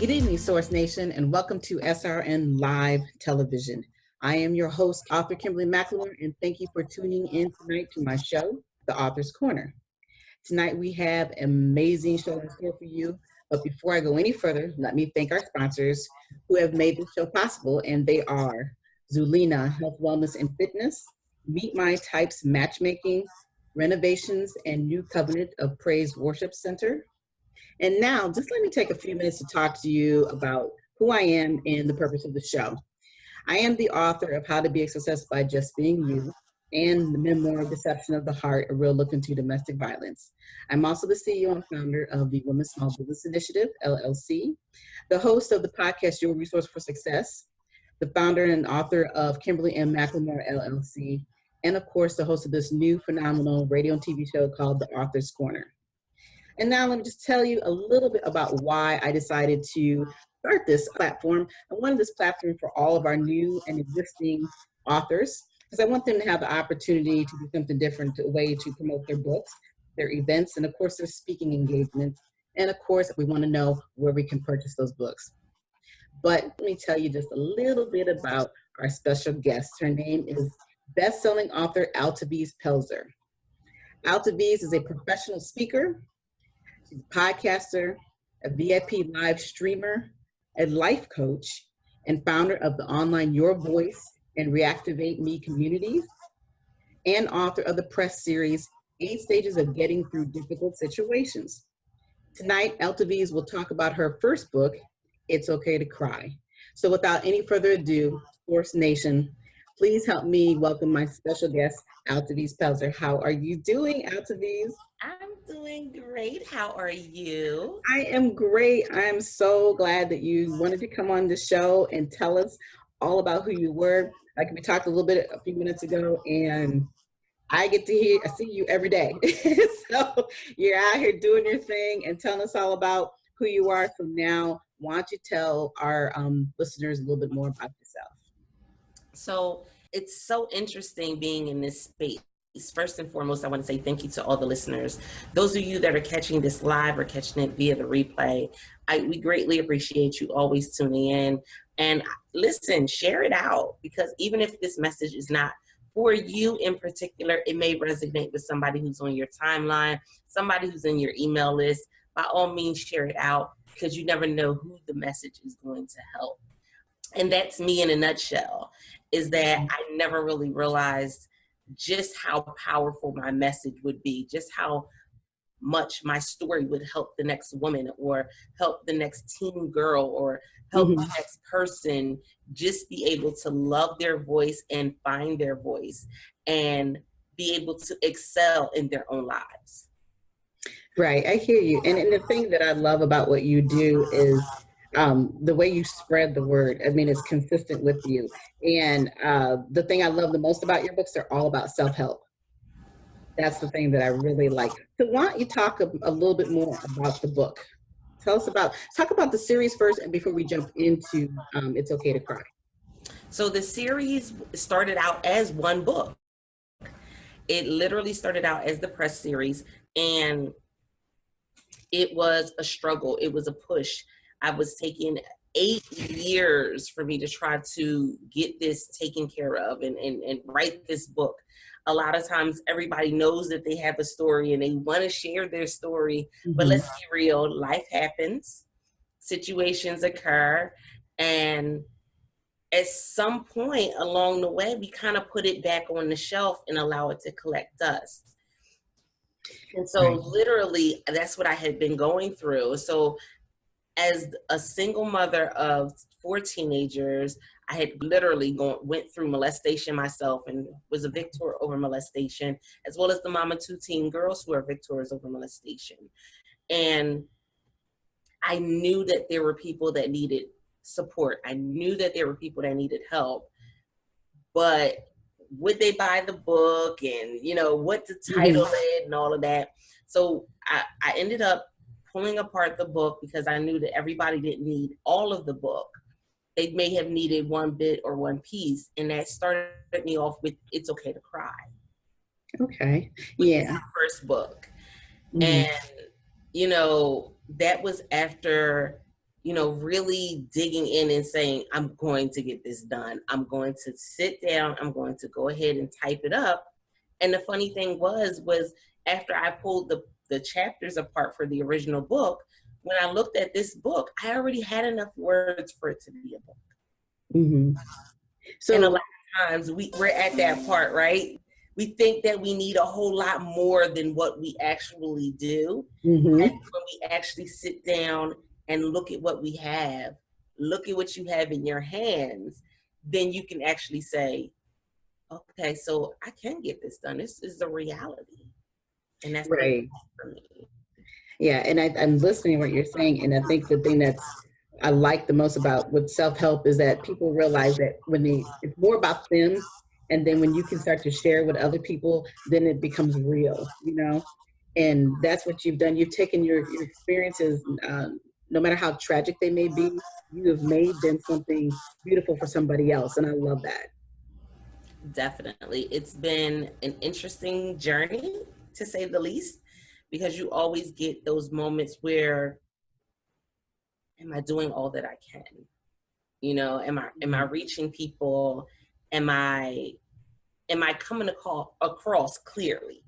Good evening, Source Nation, and welcome to SRN Live Television. I am your host, author Kimberly McLemore, and thank you for tuning in tonight to my show, The Author's Corner. Tonight we have an amazing show in store for you, but before I go any further, let me thank our sponsors who have made this show possible, and they are Zulina Health, Wellness, and Fitness, Meet My Types Matchmaking, Renovations and New Covenant of Praise Worship Center. And now, just let me take a few minutes to talk to you about who I am and the purpose of the show. I am the author of How to Be a Success by Just Being You and the memoir, Deception of the Heart, A Real Look into Domestic Violence. I'm also the CEO and founder of the Women's Small Business Initiative, LLC, the host of the podcast, Your Resource for Success, the founder and author of Kimberly and McLemore, LLC, and of course, the host of this new phenomenal radio and TV show called The Author's Corner. And now let me just tell you a little bit about why I decided to start this platform. I wanted this platform for all of our new and existing authors, because I want them to have the opportunity to do something different, a way to promote their books, their events, and of course, their speaking engagements. And of course, we want to know where we can purchase those books. But let me tell you just a little bit about our special guest. Her name is Best-Selling Author Altovise Pelzer. Altovise is a professional speaker. She's a podcaster, a VIP live streamer, a life coach, and founder of the online Your Voice and Reactivate Me communities, and author of the press series, 8 Stages of Getting Through Difficult Situations. Tonight, Altovise will talk about her first book, It's Okay to Cry. So without any further ado, Source Nation, please help me welcome my special guest, Altovise Pelzer. How are you doing, Altovise? I'm doing great. How are you? I am great. I am so glad that you wanted to come on the show and tell us all about who you were. Like we talked a little bit a few minutes ago, and I see you every day. So you're out here doing your thing and telling us all about who you are. So now, why don't you tell our listeners a little bit more about yourself? So it's so interesting being in this space. First and foremost, I want to say thank you to all the listeners. Those of you that are catching this live or catching it via the replay, we greatly appreciate you always tuning in. And listen, share it out, because even if this message is not for you in particular, it may resonate with somebody who's on your timeline, somebody who's in your email list. By all means, share it out, because you never know who the message is going to help. And that's me in a nutshell, is that I never really realized just how powerful my message would be, just how much my story would help the next woman or help the next teen girl or help the next person just be able to love their voice and find their voice and be able to excel in their own lives. Right, I hear you. And the thing that I love about what you do is the way you spread the word. I mean, it's consistent with you. And the thing I love the most about your books, they're all about self-help. That's the thing that I really like. So why don't you talk a little bit more about the book? Talk about the series first, and before we jump into It's Okay to Cry. So the series started out as one book. It literally started out as the press series, and it was a struggle. It was a push. I was taking 8 years for me to try to get this taken care of and write this book. A lot of times everybody knows that they have a story and they want to share their story, but let's be real, life happens, situations occur, and at some point along the way, we kind of put it back on the shelf and allow it to collect dust. And so literally, that's what I had been going through. So as a single mother of 4 teenagers, I had literally went through molestation myself and was a victor over molestation, as well as the mom of 2 teen girls who are victors over molestation. And I knew that there were people that needed support. I knew that there were people that needed help, but would they buy the book and, what to title it and all of that? So I ended up pulling apart the book because I knew that everybody didn't need all of the book. They may have needed one bit or one piece, and that started me off with It's Okay to Cry. Okay. Yeah. My first book. And, that was after really digging in and saying, I'm going to get this done. I'm going to sit down. I'm going to go ahead and type it up. And the funny thing was after I pulled the chapters apart for the original book, when I looked at this book, I already had enough words for it to be a book. Mm-hmm. And a lot of times we're at that part, right? We think that we need a whole lot more than what we actually do. Mm-hmm. And when we actually sit down and look at what we have, look at what you have in your hands, then you can actually say, okay, so I can get this done. This is the reality. And that's right for me. Yeah, and I'm listening to what you're saying, and I think the thing I like the most about with self-help is that people realize that it's more about them, and then when you can start to share with other people, then it becomes real, and that's what you've done. You've taken your experiences, no matter how tragic they may be, you have made them something beautiful for somebody else, and I love that. Definitely. It's been an interesting journey, to say the least, because you always get those moments where, am I doing all that I can? Am I reaching people? Am I coming across clearly?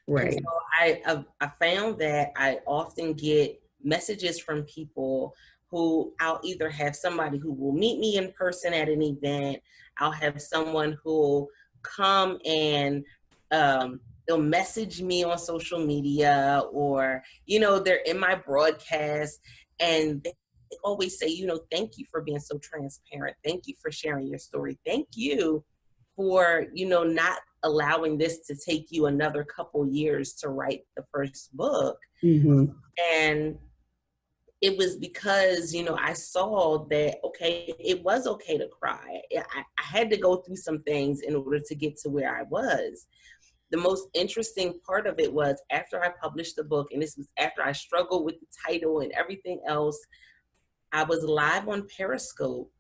Right. And so I found that I often get messages from people who I'll either have somebody who will meet me in person at an event. I'll have someone who will come and they'll message me on social media, or, they're in my broadcast, and they always say, thank you for being so transparent. Thank you for sharing your story. Thank you for, not allowing this to take you another couple years to write the first book. Mm-hmm. And it was because, I saw that, okay, it was okay to cry. I had to go through some things in order to get to where I was. The most interesting part of it was after I published the book, and this was after I struggled with the title and everything else, I was live on Periscope,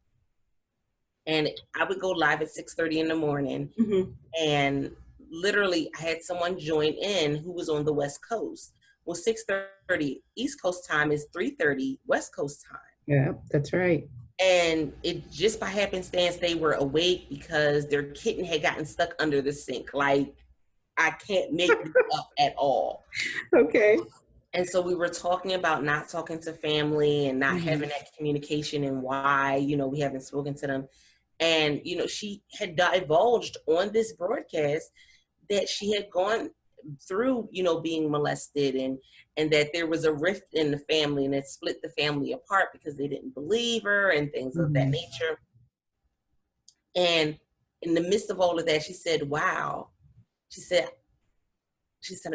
and I would go live at 6:30 in the morning. Mm-hmm. And literally I had someone join in who was on the West Coast. Well, 6:30 East Coast time is 3:30 West Coast time. Yeah, that's right. And it just by happenstance, they were awake because their kitten had gotten stuck under the sink. Like, I can't make this up at all. Okay. And so we were talking about not talking to family and not having that communication, and why, we haven't spoken to them. And, she had divulged on this broadcast that she had gone through, being molested, and that there was a rift in the family, and it split the family apart because they didn't believe her and things of that nature. And in the midst of all of that, she said, wow, she said,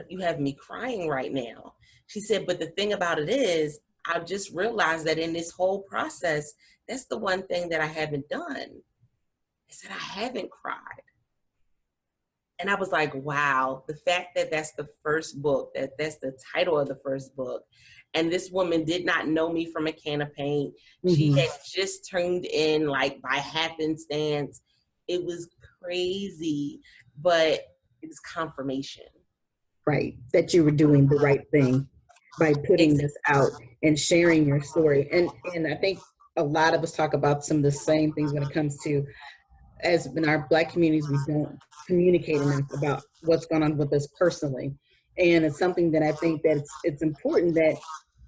you have me crying right now. She said, but the thing about it is, I just realized that in this whole process, that's the one thing that I haven't done. I said, I haven't cried. And I was like, wow, the fact that that's the first book, that's the title of the first book. And this woman did not know me from a can of paint. She had just turned in, like, by happenstance. It was crazy, but it was confirmation. Right. That you were doing the right thing by putting this out and sharing your story. And I think a lot of us talk about some of the same things when it comes to, as in our Black communities, we don't communicate enough about what's going on with us personally. And it's something that I think that it's important that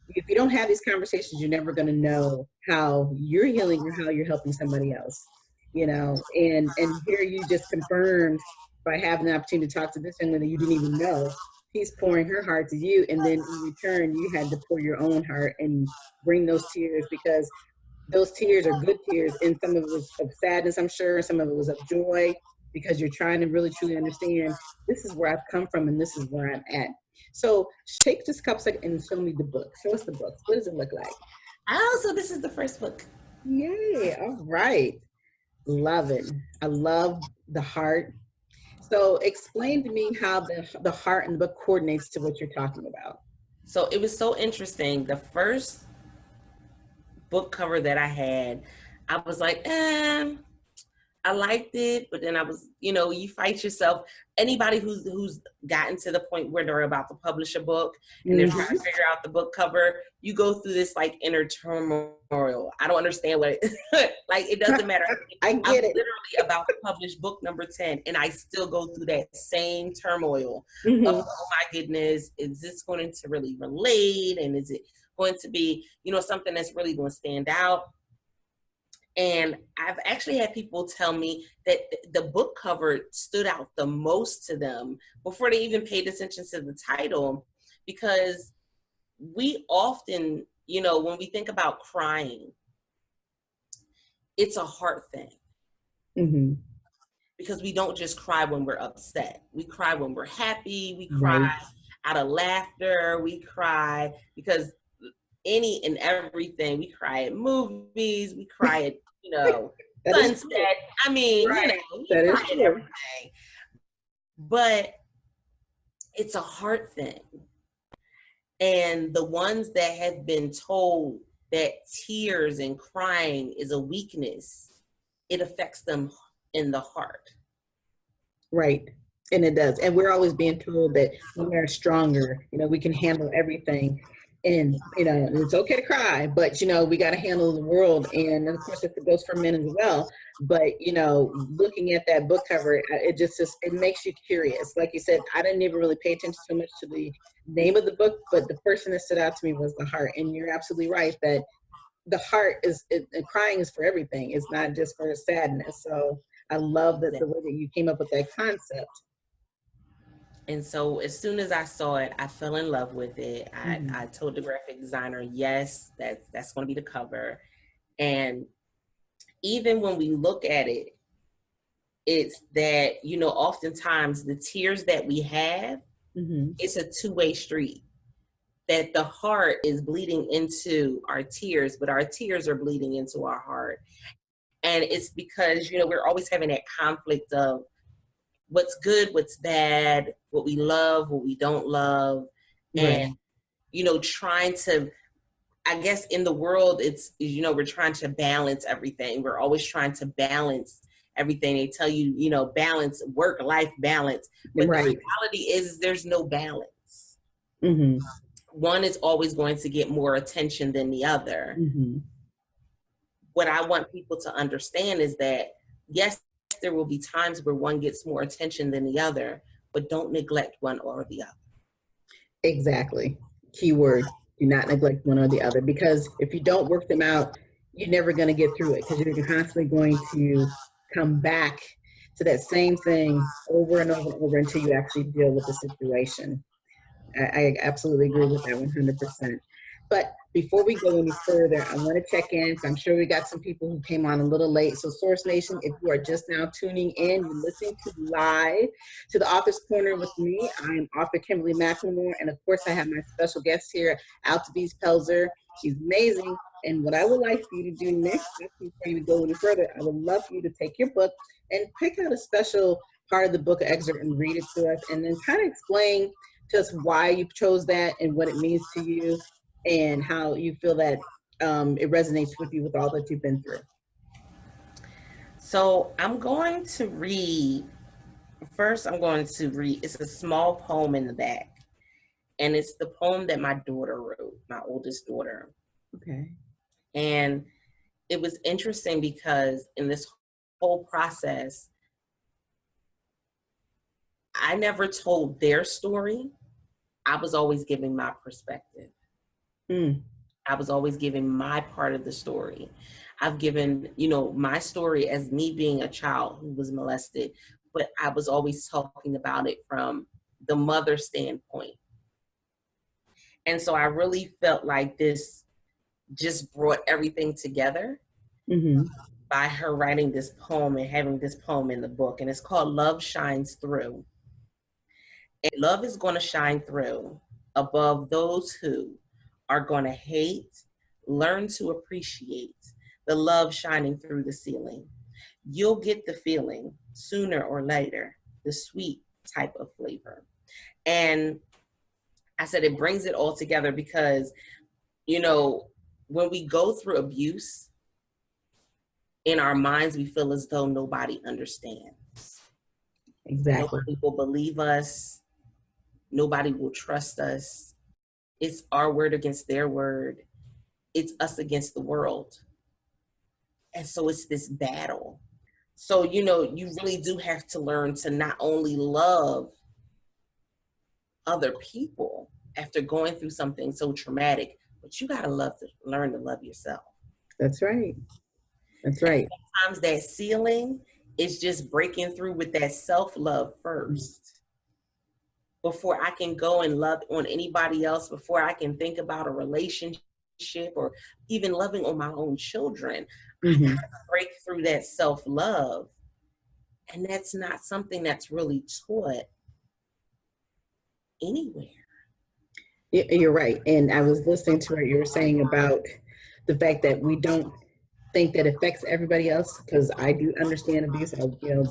if you don't have these conversations, you're never going to know how you're healing or how you're helping somebody else, and here you just confirmed by having the opportunity to talk to this young lady you didn't even know. She's pouring her heart to you, and then in return, you had to pour your own heart and bring those tears, because those tears are good tears, and some of it was of sadness, I'm sure, and some of it was of joy, because you're trying to really truly understand, this is where I've come from and this is where I'm at. So take just a couple seconds and show me the book. Show us the book. What does it look like? Oh, so this is the first book. Yay. All right. Love it. I love the heart. So explain to me how the heart and the book coordinates to what you're talking about. So it was so interesting. The first book cover that I had, I was like, I liked it, but then I was, you fight yourself. Anybody who's gotten to the point where they're about to publish a book and they're trying to figure out the book cover, you go through this like inner turmoil. I don't understand what like it doesn't matter. I get it. Literally about to publish book number 10 and I still go through that same turmoil of, oh my goodness, is this going to really relate? And is it going to be, something that's really going to stand out? And I've actually had people tell me that the book cover stood out the most to them before they even paid attention to the title, because we often, when we think about crying, it's a heart thing. Because we don't just cry when we're upset. We cry when we're happy. We cry out of laughter. We cry because any and everything. We cry at movies. We cry at, sunset. I mean, we cry at everything. But it's a heart thing. And the ones that have been told that tears and crying is a weakness, it affects them in the heart. Right. And it does. And we're always being told that we are stronger, we can handle everything. And, it's okay to cry, but, we got to handle the world. And of course, it goes for men as well. But, looking at that book cover, it makes you curious. Like you said, I didn't even really pay attention so much to the name of the book, but the person that stood out to me was the heart. And you're absolutely right that the heart crying is for everything. It's not just for sadness. So I love that the way that you came up with that concept. And so as soon as I saw it, I fell in love with it. I told the graphic designer, yes, that's going to be the cover. And even when we look at it, it's that, oftentimes the tears that we have, it's a two-way street. That the heart is bleeding into our tears, but our tears are bleeding into our heart. And it's because, we're always having that conflict of what's good, what's bad, what we love, what we don't love. And, trying to, I guess in the world, it's, we're trying to balance everything. We're always trying to balance everything. They tell you, balance, work-life balance. But the reality is there's no balance. One is always going to get more attention than the other. What I want people to understand is that, yes, there will be times where one gets more attention than the other, but don't neglect one or the other. Exactly. Keyword, do not neglect one or the other, because if you don't work them out, you're never going to get through it, because you're constantly going to come back to that same thing over and over and over until you actually deal with the situation. I absolutely agree with that 100%. But before we go any further, I want to check in, because I'm sure we got some people who came on a little late. So Source Nation, if you are just now tuning in, you're listening to live to the Author's Corner with me. I am author Kimberly McLemore. And of course, I have my special guest here, Altovise Pelzer. She's amazing. And what I would like for you to do next, before you go any further, I would love for you to take your book and pick out a special part of the book or excerpt and read it to us, and then kind of explain to us why you chose that and what it means to you, and how you feel that it resonates with you with all that you've been through. So I'm going to read, it's a small poem in the back. And it's the poem that my daughter wrote, my oldest daughter. Okay. And it was interesting because in this whole process, I never told their story. I was always giving my perspective. I was always giving my part of the story. I've given, my story as me being a child who was molested, but I was always talking about it from the mother standpoint. And so I really felt like this just brought everything together by her writing this poem and having this poem in the book. And it's called Love Shines Through. And love is going to shine through above those who are going to hate. Learn to appreciate the love shining through the ceiling. You'll get the feeling sooner or later, the sweet type of flavor. And I said it brings it all together because, when we go through abuse, in our minds, we feel as though nobody understands. Exactly. Nobody will believe us. Nobody will trust us. It's our word against their word. It's us against the world. And so it's this battle. So, you really do have to learn to not only love other people after going through something so traumatic, but you got to learn to love yourself. That's right. That's And right. sometimes that ceiling is just breaking through with that self-love first before I can go and love on anybody else, before I can think about a relationship or even loving on my own children. I gotta break through that self-love. And that's not something that's really taught anywhere. You're right. And I was listening to what you were saying about the fact that we don't think that affects everybody else, because I do understand abuse.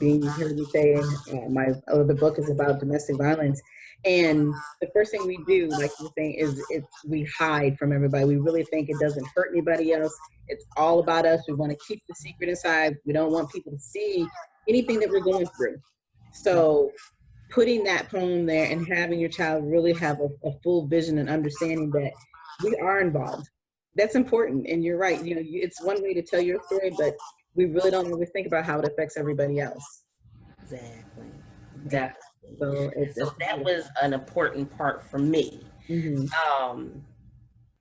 Being, you heard me say, my other book is about domestic violence. And the first thing we do, like you're saying, is we hide from everybody. We really think it doesn't hurt anybody else. It's all about us. We want to keep the secret inside. We don't want people to see anything that we're going through. So putting that poem there and having your child really have a full vision and understanding that we are involved, that's important. And you're right, it's one way to tell your story, but we really don't always think about how it affects everybody else. Exactly. Yeah. Definitely. So that was an important part for me.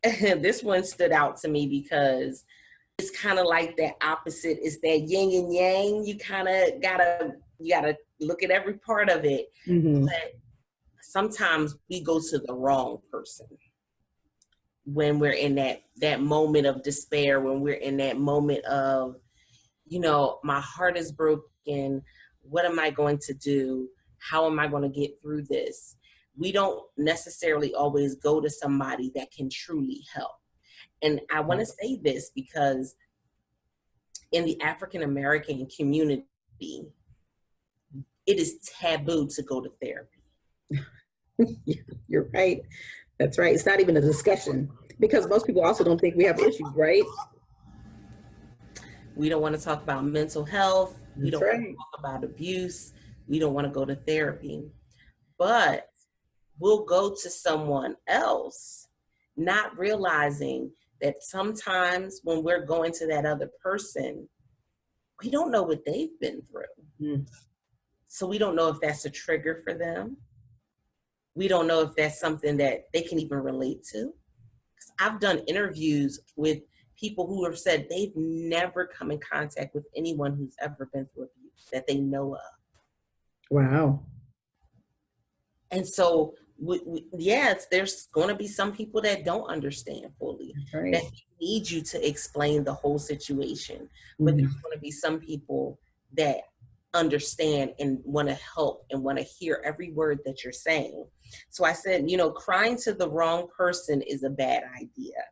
This one stood out to me because it's kind of like that opposite. It's that yin and yang. You kind of gotta look at every part of it. But sometimes we go to the wrong person when we're in that moment of despair, when we're in that moment of, my heart is broken. What am I going to do? How am I going to get through this? We don't necessarily always go to somebody that can truly help. And I want to say this because in the African American community, it is taboo to go to therapy. You're right. That's right. It's not even a discussion because most people also don't think we have issues, right? We don't want to talk about mental health. We don't want to Right. talk about abuse. We don't want to go to therapy. But we'll go to someone else, not realizing that sometimes when we're going to that other person, we don't know what they've been through. So we don't know if that's a trigger for them. We don't know if that's something that they can even relate to. 'Cause I've done interviews with people who have said they've never come in contact with anyone who's ever been through abuse that they know of. Wow. And so, yes, there's going to be some people that don't understand fully, Right. that need you to explain the whole situation. But there's going to be some people that understand and want to help and want to hear every word that you're saying. So I said, crying to the wrong person is a bad idea.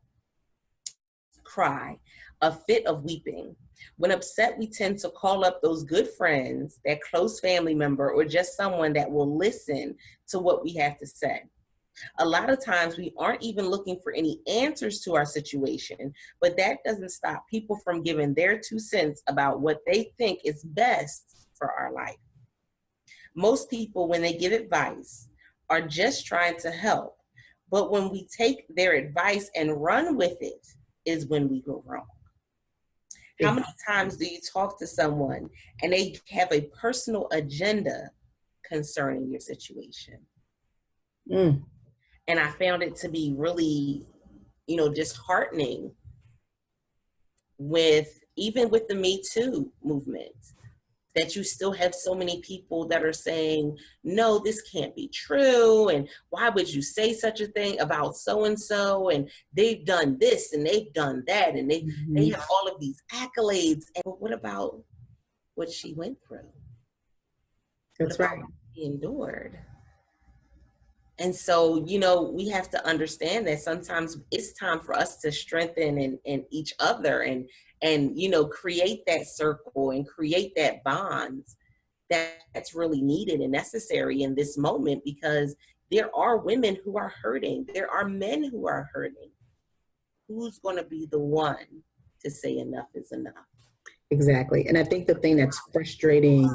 Cry, a fit of weeping. When upset, we tend to call up those good friends, that close family member, or just someone that will listen to what we have to say. A lot of times we aren't even looking for any answers to our situation, but that doesn't stop people from giving their 2 cents about what they think is best for our life. Most people, when they give advice, are just trying to help. But when we take their advice and run with it is when we go wrong. How many times do you talk to someone and they have a personal agenda concerning your situation? And I found it to be really, disheartening even with the Me Too movement, that you still have so many people that are saying, no, this can't be true. And why would you say such a thing about so-and-so? And they've done this and they've done that. And they have all of these accolades. And what about what she went through? That's right. What she endured? And so, we have to understand that sometimes it's time for us to strengthen in each other and create that circle and create that bond that's really needed and necessary in this moment, because there are women who are hurting. There are men who are hurting. Who's going to be the one to say enough is enough? Exactly. And I think the thing that's frustrating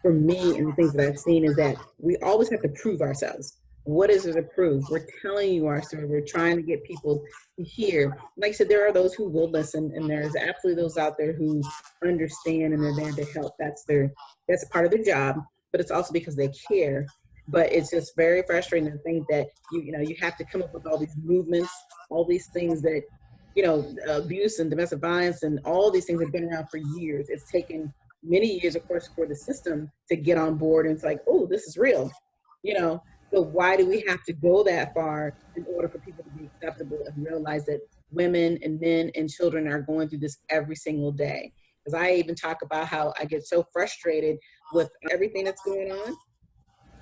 for me and the things that I've seen is that we always have to prove ourselves. What is it to prove? We're telling you our story. We're trying to get people to hear. Like I said, there are those who will listen, and there's absolutely those out there who understand and they're there to help. That's part of their job, but it's also because they care. But it's just very frustrating to think that you have to come up with all these movements, all these things that abuse and domestic violence and all these things have been around for years. It's taken many years, of course, for the system to get on board. And it's like, oh, this is real, you know. So why do we have to go that far in order for people to be acceptable and realize that women and men and children are going through this every single day? Because I even talk about how I get so frustrated with everything that's going on.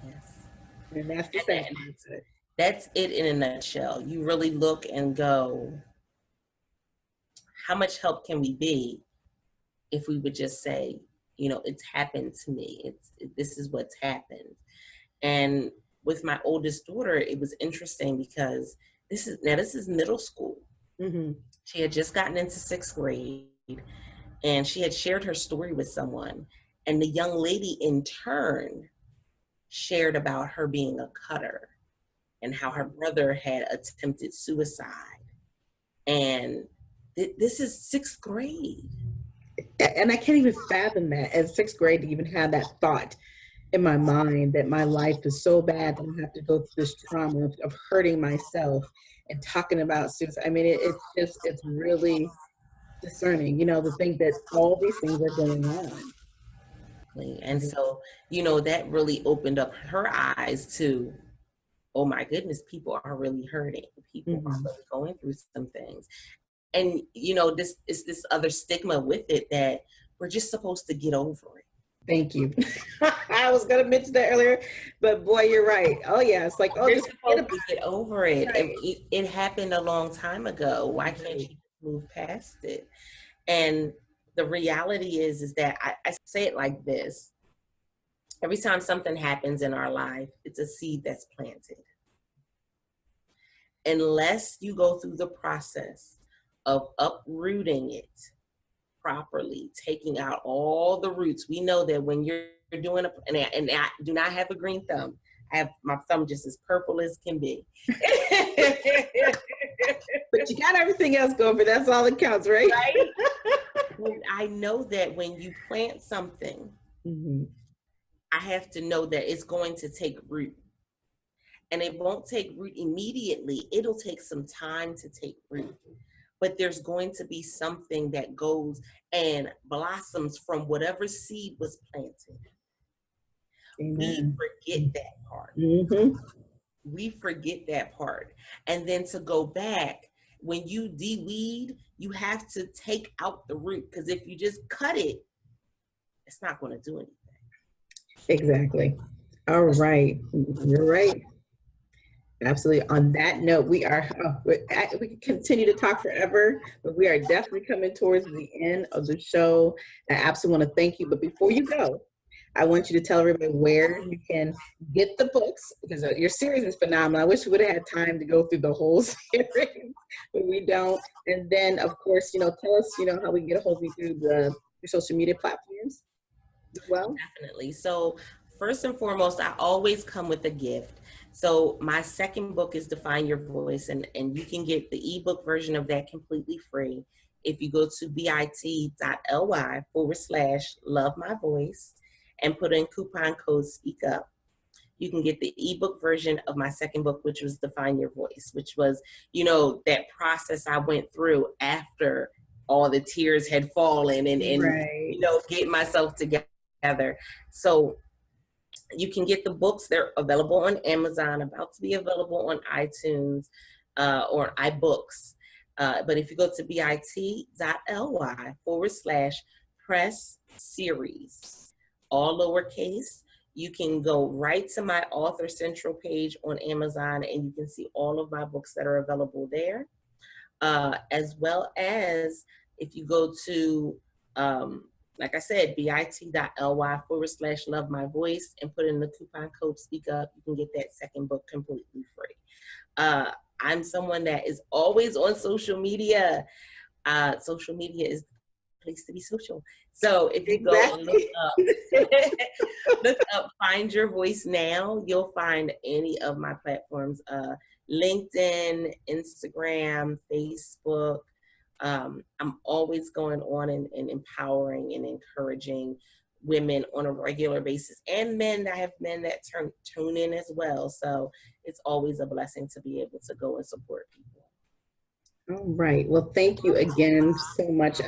Yes. And that's the sad part of it. That's it in a nutshell. You really look and go, how much help can we be if we would just say, it's happened to me. This is what's happened. And with my oldest daughter, it was interesting because this is middle school. Mm-hmm. She had just gotten into 6th grade and she had shared her story with someone. And the young lady in turn shared about her being a cutter and how her brother had attempted suicide. And this is 6th grade. And I can't even fathom that at 6th grade to even have that thought in my mind that my life is so bad that I have to go through this trauma of hurting myself and talking about suicide. I mean, it's really discerning, to think that all these things are going on. And so, that really opened up her eyes to, oh my goodness, people are really hurting. People are really going through some things. And, this is this other stigma with it that we're just supposed to get over it. Thank you. I was going to mention that earlier, but boy, you're right. Oh yeah. It's like, oh, You're just supposed to get over it. Right. It happened a long time ago. Why can't you move past it? And the reality is that I say it like this. Every time something happens in our life, it's a seed that's planted. Unless you go through the process of uprooting it properly, taking out all the roots. We know that when you're doing and I do not have a green thumb. I have my thumb just as purple as can be. But you got everything else going, but that's all that counts, right? Right? I know that when you plant something, I have to know that it's going to take root. And it won't take root immediately. It'll take some time to take root. But there's going to be something that goes and blossoms from whatever seed was planted. Amen. We forget that part. We forget that part. And then to go back, when you de-weed, you have to take out the root, because if you just cut it, it's not going to do anything. Exactly. All right. You're right. Absolutely. On that note, we can continue to talk forever, but we are definitely coming towards the end of the show. I absolutely want to thank you. But before you go, I want you to tell everybody where you can get the books, because your series is phenomenal. I wish we would have had time to go through the whole series, but we don't. And then, of course, tell us, how we can get a hold of you through your social media platforms as well. Definitely. So first and foremost, I always come with a gift. So my second book is Define Your Voice, and you can get the ebook version of that completely free if you go to bit.ly/love my voice and put in coupon code speak up. You can get the ebook version of my second book, which was Define Your Voice, which was, that process I went through after all the tears had fallen and right. Getting myself together. So you can get the books. They're available on Amazon, about to be available on iTunes or iBooks. But if you go to bit.ly/press series, all lowercase, you can go right to my Author Central page on Amazon, and you can see all of my books that are available there. As well as if you go to, like I said, bit.ly/love my voice and put in the coupon code speak up, you can get that second book completely free. I'm someone that is always on social media. Social media is the place to be social. So if you go and Exactly. look up Find Your Voice Now, you'll find any of my platforms, LinkedIn, Instagram, Facebook. I'm always going on and empowering and encouraging women on a regular basis, and men. I have men that tune in as well. So it's always a blessing to be able to go and support people. All right. Well, thank you again so much.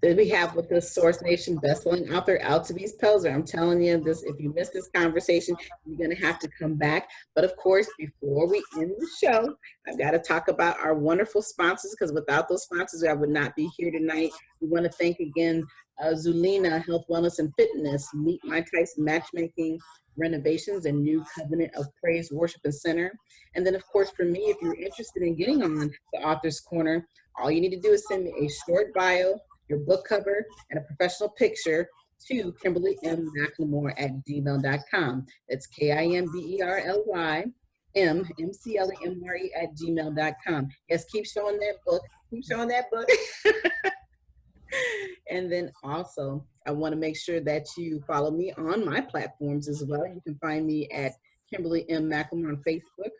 That we have with the Source Nation Best-Selling Author Altovise Pelzer. I'm telling you this, if you missed this conversation, you're going to have to come back. But of course, before we end the show, I've got to talk about our wonderful sponsors, because without those sponsors, I would not be here tonight. We want to thank again Zulina Health, Wellness, and Fitness, Meet My Types Matchmaking, Renovations, and New Covenant of Praise Worship and Center. And then, of course, for me, if you're interested in getting on the Author's Corner, all you need to do is send me a short bio, your book cover, and a professional picture to Kimberly M. McLemore at gmail.com. That's KIMBERLY MCLEMRE at gmail.com. Yes, keep showing that book. Keep showing that book. And then also, I want to make sure that you follow me on my platforms as well. You can find me at Kimberly M. McLemore on Facebook,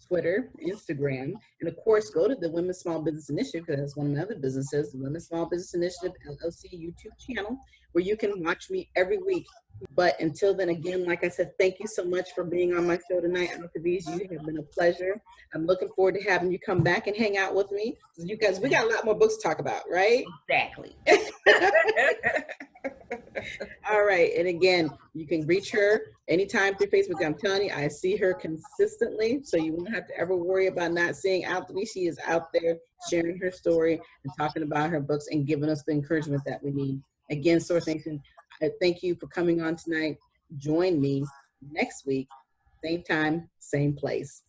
Twitter, Instagram, and of course, go to the Women's Small Business Initiative, because that's one of my other businesses, the Women's Small Business Initiative LLC YouTube channel, where you can watch me every week. But until then, again, like I said, thank you so much for being on my show tonight, Altovise. You have been a pleasure. I'm looking forward to having you come back and hang out with me. You guys, we got a lot more books to talk about, right? Exactly. All right. And again, you can reach her anytime through Facebook. I'm telling you, I see her consistently. So you won't have to ever worry about not seeing Altovise. She is out there sharing her story and talking about her books and giving us the encouragement that we need. Again, Source Nation, I thank you for coming on tonight. Join me next week, same time, same place.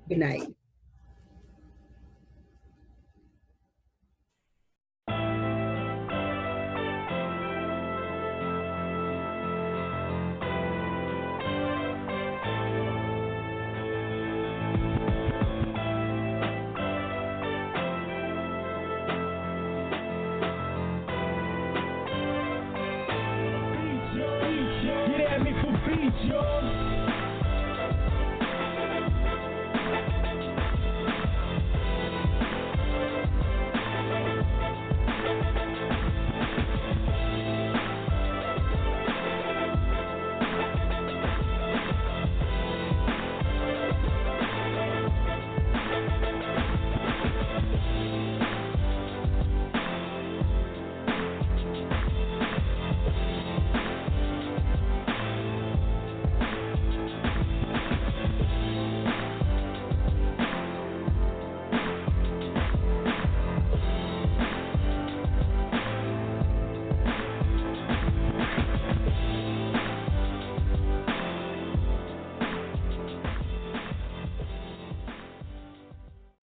Good night. Get at me for beats, y'all.